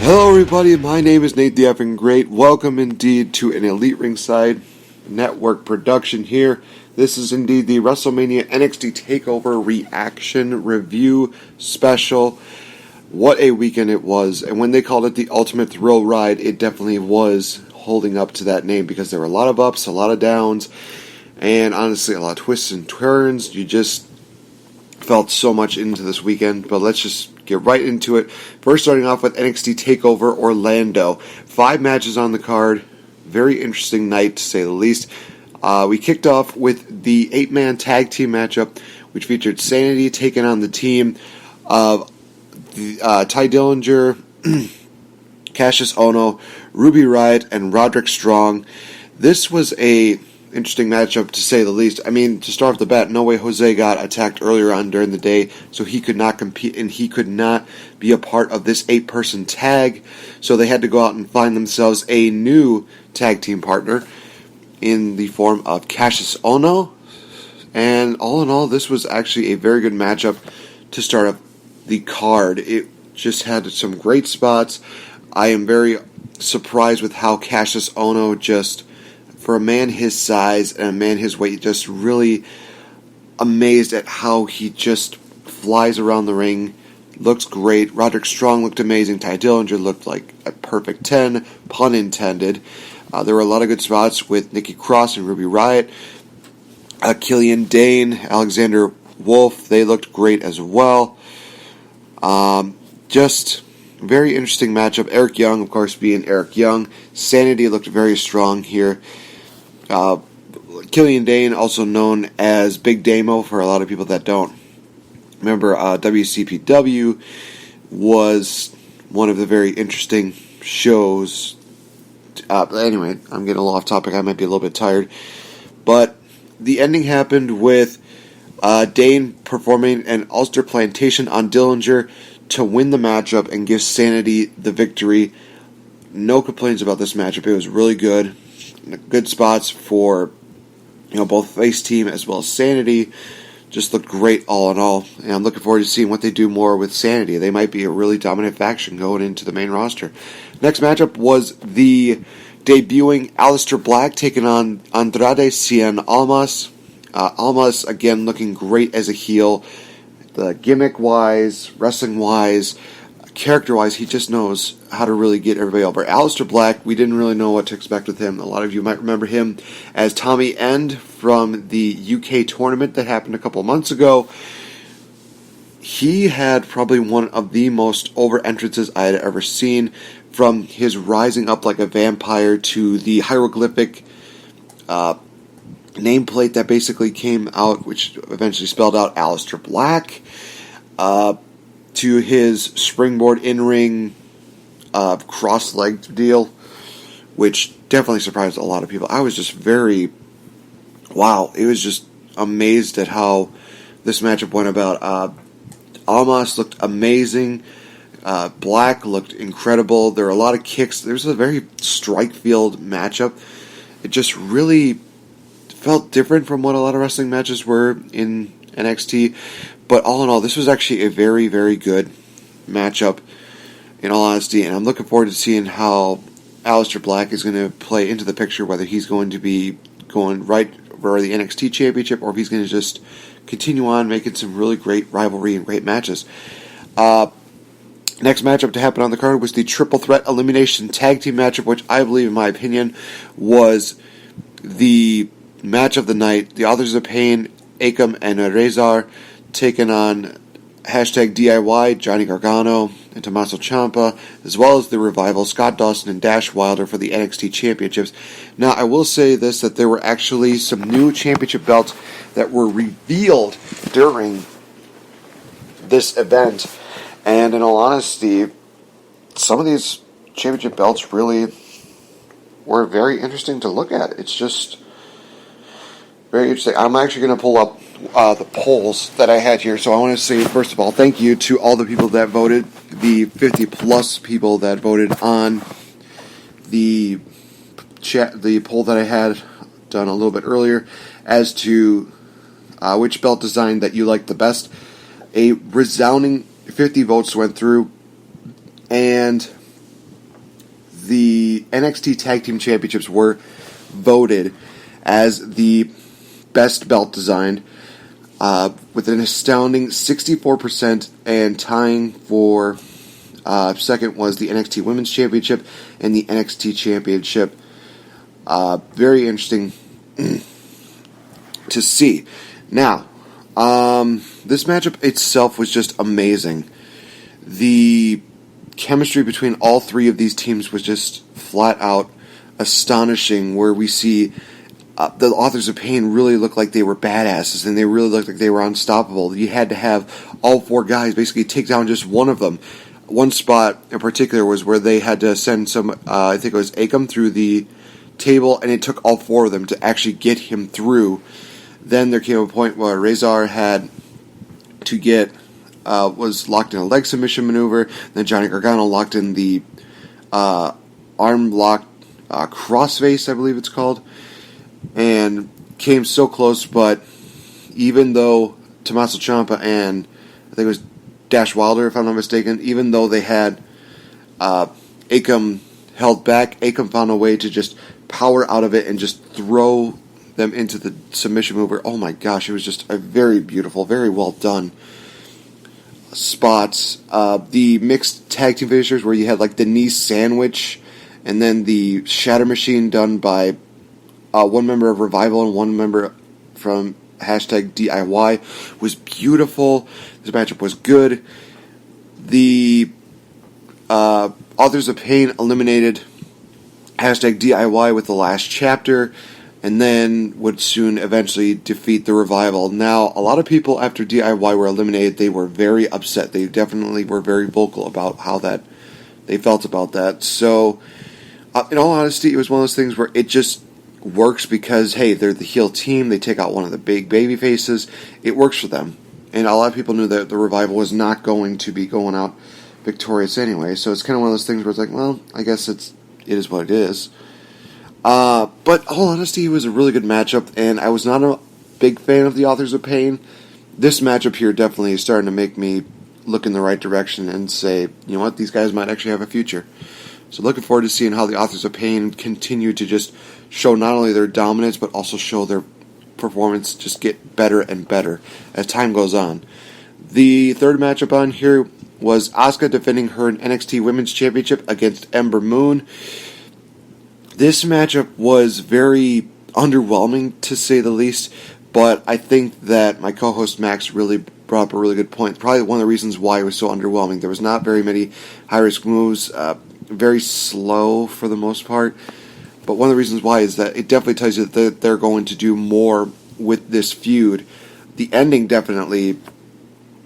Hello everybody, my name is Nate the Effing Great. Welcome indeed to an Elite Ringside Network production here. This is indeed the Wrestlemania NXT TakeOver Reaction Review Special. What a weekend it was, and when they called it the Ultimate Thrill Ride, it definitely was holding up to that name because there were a lot of ups, a lot of downs, and honestly a lot of twists and turns. You just felt so much into this weekend, but let's just get right into it. First, starting off with NXT TakeOver Orlando. 5 matches on the card. Very interesting night, to say the least. We kicked off with the 8-man tag team matchup, which featured Sanity taking on the team of Ty Dillinger, Cassius Ohno, Ruby Riott, and Roderick Strong. This was a interesting matchup, to say the least. I mean, to start off the bat, No Way Jose got attacked earlier on during the day, so he could not compete, and he could not be a part of this 8-person tag, so they had to go out and find themselves a new tag team partner in the form of Cassius Ohno, and all in all, this was actually a very good matchup to start off the card. It just had some great spots. I am very surprised with how Cassius Ohno just, for a man his size and a man his weight, just really amazed at how he just flies around the ring. Looks great. Roderick Strong looked amazing. Ty Dillinger looked like a perfect 10, pun intended. There were a lot of good spots with Nikki Cross and Ruby Riott. Killian Dane, Alexander Wolf, they looked great as well. Just very interesting matchup. Eric Young, of course, being Eric Young. Sanity looked very strong here. Killian Dane, also known as Big Damo for a lot of people that don't remember, WCPW was one of the very interesting shows. Anyway, I'm getting a little off topic. I might be a little bit tired. But the ending happened with Dane performing an Ulster Plantation on Dillinger to win the matchup and give Sanity the victory. No complaints about this matchup. It was really good. Good spots for both face team as well as Sanity. Just looked great all in all. And I'm looking forward to seeing what they do more with Sanity. They might be a really dominant faction going into the main roster. Next matchup was the debuting Aleister Black taking on Andrade Cien Almas. Almas, again, looking great as a heel. The gimmick-wise, wrestling-wise, character-wise, he just knows how to really get everybody over. Aleister Black, we didn't really know what to expect with him. A lot of you might remember him as Tommy End from the UK tournament that happened a couple of months ago. He had probably one of the most over entrances I had ever seen, from his rising up like a vampire to the hieroglyphic nameplate that basically came out, which eventually spelled out Aleister Black, to his springboard in-ring cross-legged deal, which definitely surprised a lot of people. I was just it was just amazed at how this matchup went about. Almas looked amazing. Black looked incredible. There were a lot of kicks. There was a very strike-field matchup. It just really felt different from what a lot of wrestling matches were in NXT. But all in all, this was actually a very, very good matchup, in all honesty. And I'm looking forward to seeing how Aleister Black is going to play into the picture, whether he's going to be going right for the NXT Championship or if he's going to just continue on making some really great rivalry and great matches. Next matchup to happen on the card was the Triple Threat Elimination Tag Team matchup, which I believe, in my opinion, was the match of the night. The Authors of Pain, Akam and Rezar, taking on #DIY, Johnny Gargano and Tommaso Ciampa, as well as the Revival, Scott Dawson and Dash Wilder, for the NXT Championships. Now, I will say this, that there were actually some new championship belts that were revealed during this event, and in all honesty, some of these championship belts really were very interesting to look at. It's just very interesting. I'm actually going to pull up the polls that I had here. So I want to say, first of all, thank you to all the people that voted, the 50-plus people that voted on the poll that I had done a little bit earlier as to which belt design that you liked the best. A resounding 50 votes went through, and the NXT Tag Team Championships were voted as the best belt design, with an astounding 64%, and tying for second was the NXT Women's Championship and the NXT Championship. Very interesting to see. Now, this matchup itself was just amazing. The chemistry between all three of these teams was just flat out astonishing, where we see the Authors of Pain really look like they were badasses, and they really looked like they were unstoppable. You had to have all four guys basically take down just one of them. One spot in particular was where they had to send some, I think it was Akam, through the table, and it took all four of them to actually get him through. Then there came a point where Razor had to get, was locked in a leg submission maneuver. Then Johnny Gargano locked in the arm lock crossface, I believe it's called, and came so close. But even though Tommaso Ciampa and I think it was Dash Wilder, if I'm not mistaken, even though they had Akam held back, Akam found a way to just power out of it and just throw them into the submission mover. Oh my gosh, it was just a very beautiful, very well done spots. The mixed tag team finishers where you had like the knee sandwich and then the shatter machine done by one member of Revival and one member from hashtag DIY was beautiful. This matchup was good. The Authors of Pain eliminated hashtag DIY with the last chapter, and then would soon eventually defeat the Revival. Now, a lot of people after DIY were eliminated, they were very upset. They definitely were very vocal about how that they felt about that. So, in all honesty, it was one of those things where it just works because, hey, they're the heel team. They take out one of the big baby faces. It works for them. And a lot of people knew that the Revival was not going to be going out victorious anyway. So it's kind of one of those things where it's like, well, I guess it is what it is. But all honesty, it was a really good matchup, and I was not a big fan of the Authors of Pain. This matchup here definitely is starting to make me look in the right direction and say, you know what, these guys might actually have a future. So looking forward to seeing how the Authors of Pain continue to just show not only their dominance, but also show their performance just get better and better as time goes on. The third matchup on here was Asuka defending her NXT Women's Championship against Ember Moon. This matchup was very underwhelming, to say the least, but I think that my co-host Max really brought up a really good point. Probably one of the reasons why it was so underwhelming. There was not very many high-risk moves, very slow for the most part, but one of the reasons why is that it definitely tells you that they're going to do more with this feud. The ending definitely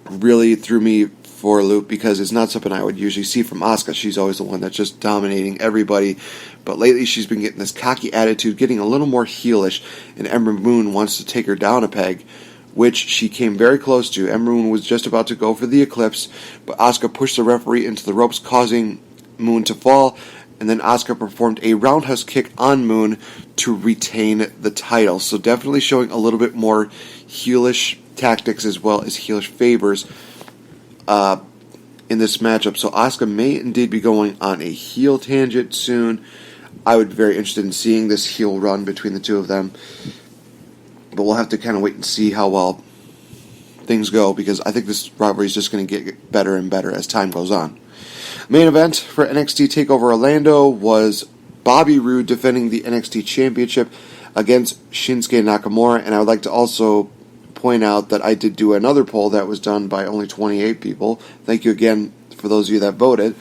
really threw me for a loop because it's not something I would usually see from Asuka. She's always the one that's just dominating everybody, but lately she's been getting this cocky attitude, getting a little more heelish, and Ember Moon wants to take her down a peg, which she came very close to. Ember Moon was just about to go for the Eclipse, but Asuka pushed the referee into the ropes, causing Moon to fall, and then Asuka performed a roundhouse kick on Moon to retain the title. So definitely showing a little bit more heelish tactics as well as heelish favors in this matchup. So Asuka may indeed be going on a heel tangent soon. I would be very interested in seeing this heel run between the two of them. But we'll have to kind of wait and see how well things go, because I think this rivalry is just going to get better and better as time goes on. Main event for NXT TakeOver Orlando was Bobby Roode defending the NXT Championship against Shinsuke Nakamura, and I would like to also point out that I did do another poll that was done by only 28 people. Thank you again for those of you that voted.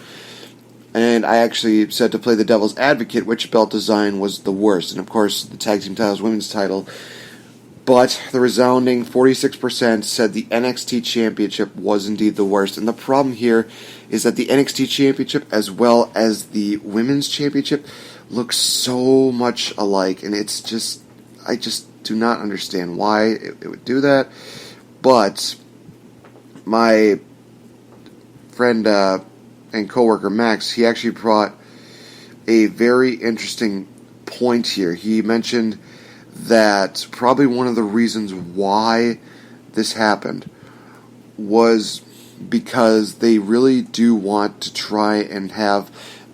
And I actually said to play the devil's advocate which belt design was the worst, and of course the tag team titles, women's title. But the resounding 46% said the NXT Championship was indeed the worst. And the problem here is that the NXT Championship as well as the Women's Championship look so much alike. And it's just, I just do not understand why it would do that. But my friend and coworker Max, he actually brought a very interesting point here. He mentioned that probably one of the reasons why this happened was because they really do want to try and have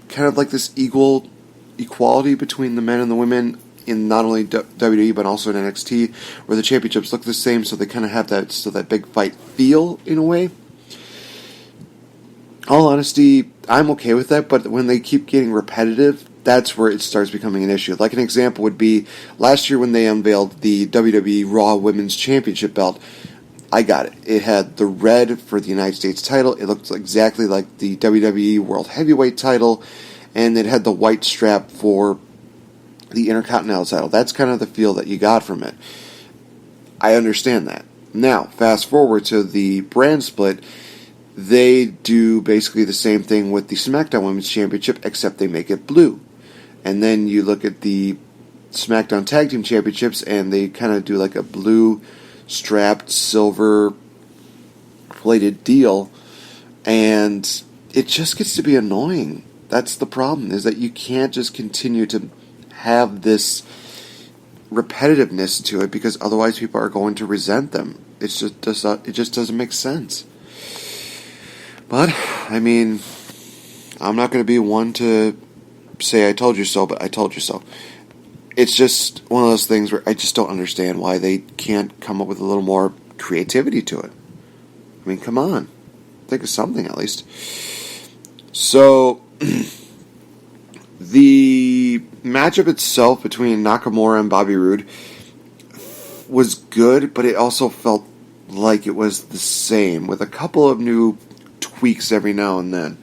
kind of like this equality between the men and the women in not only WWE but also in NXT, where the championships look the same, so they kind of have that big fight feel in a way. All honesty, I'm okay with that, but when they keep getting repetitive, that's where it starts becoming an issue. Like an example would be last year when they unveiled the WWE Raw Women's Championship belt. I got it. It had the red for the United States title. It looked exactly like the WWE World Heavyweight title, and it had the white strap for the Intercontinental title. That's kind of the feel that you got from it. I understand that. Now, fast forward to the brand split. They do basically the same thing with the SmackDown Women's Championship, except they make it blue. And then you look at the SmackDown Tag Team Championships, and they kind of do like a blue strapped silver plated deal, and it just gets to be annoying. That's the problem, is that you can't just continue to have this repetitiveness to it, because otherwise people are going to resent them. It just doesn't make sense. But, I mean, I'm not going to be one to say I told you so, but I told you so. It's just one of those things where I just don't understand why they can't come up with a little more creativity to it. I mean, come on. Think of something at least. So, the matchup itself between Nakamura and Bobby Roode was good, but it also felt like it was the same, with a couple of new tweaks every now and then.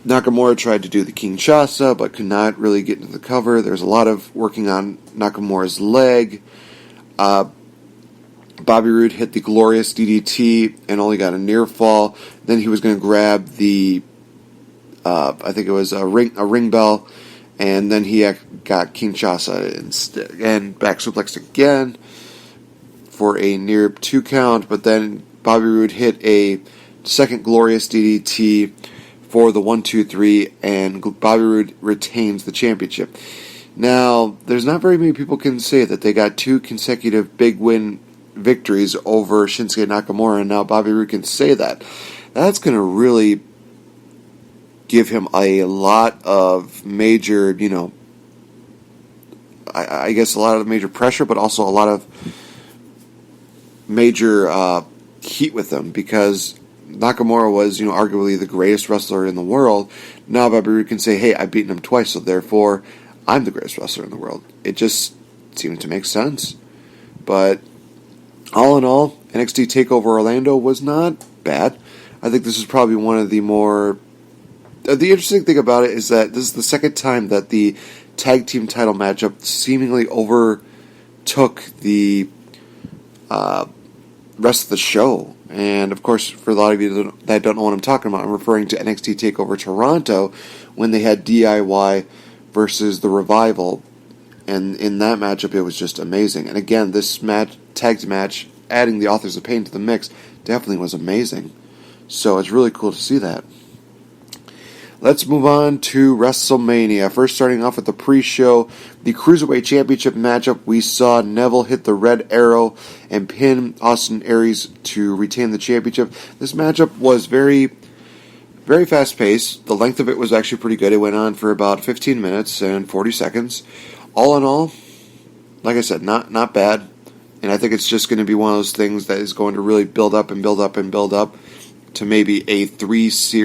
Nakamura tried to do the Kinshasa, but could not really get into the cover. There's a lot of working on Nakamura's leg. Bobby Roode hit the glorious DDT and only got a near fall. Then he was going to grab the, I think it was a ring bell, and then he got Kinshasa instead, and back suplexed again for a near 2 count. But then Bobby Roode hit a second glorious DDT for the 1-2-3, and Bobby Roode retains the championship. Now, there's not very many people can say that they got 2 consecutive big win victories over Shinsuke Nakamura, and now Bobby Roode can say that. That's going to really give him a lot of major, I guess a lot of major pressure, but also a lot of major heat with him, because Nakamura was, arguably the greatest wrestler in the world. Now Bobby Roode can say, hey, I've beaten him twice, so therefore I'm the greatest wrestler in the world. It just seemed to make sense. But all in all, NXT TakeOver Orlando was not bad. I think this is probably one of the more... The interesting thing about it is that this is the second time that the tag team title matchup seemingly overtook the rest of the show. And, of course, for a lot of you that don't know what I'm talking about, I'm referring to NXT TakeOver Toronto when they had DIY versus The Revival. And in that matchup, it was just amazing. And again, this tag match, adding the Authors of Pain to the mix, definitely was amazing. So it's really cool to see that. Let's move on to WrestleMania. First, starting off with the pre-show, the Cruiserweight Championship matchup. We saw Neville hit the Red Arrow and pin Austin Aries to retain the championship. This matchup was very, very fast-paced. The length of it was actually pretty good. It went on for about 15 minutes and 40 seconds. All in all, like I said, not bad. And I think it's just going to be one of those things that is going to really build up and build up and build up to maybe a 3-series